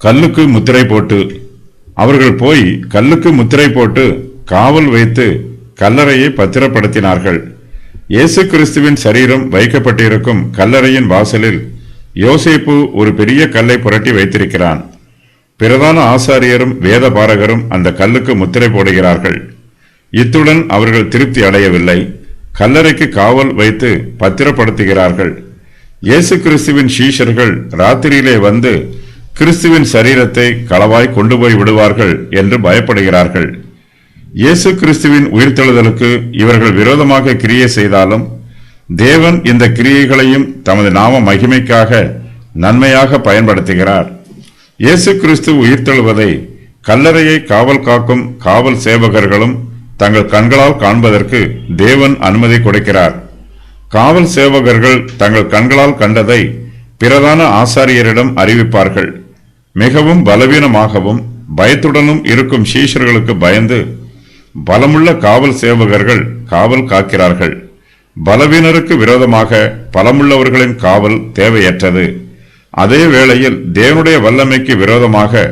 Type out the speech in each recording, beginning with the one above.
கல்லுக்கு முத்திரை போட்டு. அவர்கள் போய் கல்லுக்கு முத்திரை போட்டு காவல் வைத்து கல்லறையை பத்திரப்படுத்தினார்கள். இயேசு கிறிஸ்துவின் சரீரம் வைக்கப்பட்டிருக்கும் கல்லறையின் வாசலில் யோசேப்பு ஒரு பெரிய கல்லை புரட்டி வைத்திருக்கிறான். பிரதான ஆசாரியரும் வேத பாரகரும் அந்த கல்லுக்கு முத்திரை போடுகிறார்கள். இத்துடன் அவர்கள் திருப்தி அடையவில்லை. கல்லறைக்கு காவல் வைத்து பத்திரப்படுத்துகிறார்கள். இயேசு கிறிஸ்துவின் சீஷர்கள் ராத்திரியிலே வந்து கிறிஸ்துவின் சரீரத்தை களவாய் கொண்டு போய் விடுவார்கள் என்று பயப்படுகிறார்கள். இயேசு கிறிஸ்துவின் உயிர்த்தெழுதலுக்கு இவர்கள் விரோதமாக கிரியை செய்தாலும் தேவன் இந்த கிரியைகளையும் தமது நாம மகிமைக்காக நன்மையாக பயன்படுத்துகிறார். இயேசு கிறிஸ்து உயிர்த்தெழுவதை கல்லறையை காவல் காக்கும் காவல் சேவகர்களும் தங்கள் கண்களால் காண்பதற்கு தேவன் அனுமதி கொடுக்கிறார். காவல் சேவகர்கள் தங்கள் கண்களால் கண்டதை பிரதான ஆசாரியரிடம் அறிவிப்பார்கள். மிகவும் பலவீனமாகவும் பயத்துடனும் இருக்கும் சீஷர்களுக்கு பயந்து பலமுள்ள காவல் சேவகர்கள் காவல் காக்கிறார்கள். பலவீனருக்கு விரோதமாக பலமுள்ளவர்களின் காவல் தேவையற்றது. அதே வேளையில் தேவனுடைய வல்லமைக்கு விரோதமாக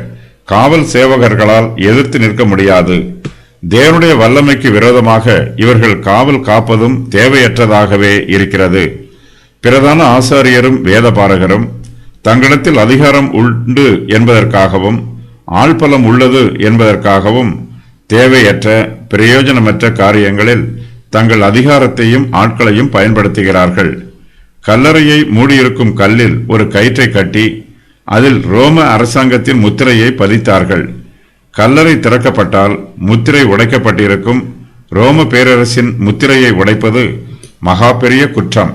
காவல் சேவகர்களால் எதிர்த்து நிற்க முடியாது. தேவனுடைய வல்லமைக்கு விரோதமாக இவர்கள் காவல் காப்பதும் தேவையற்றதாகவே இருக்கிறது. பிரதான ஆசாரியரும் வேதபாரகரும் தங்களிடத்தில் அதிகாரம் உண்டு என்பதற்காகவும் ஆள்பலம் உள்ளது என்பதற்காகவும் தேவையற்ற பிரயோஜனமற்ற காரியங்களில் தங்கள் அதிகாரத்தையும் ஆட்களையும் பயன்படுத்துகிறார்கள். கல்லறையை மூடியிருக்கும் கல்லில் ஒரு கயிற்றை கட்டி அதில் ரோம அரசாங்கத்தின் முத்திரையை பதித்தார்கள். கல்லறை திறக்கப்பட்டால் முத்திரை உடைக்கப்பட்டிருக்கும் ரோம பேரரசின் முத்திரையை உடைப்பது மகா பெரிய குற்றம்.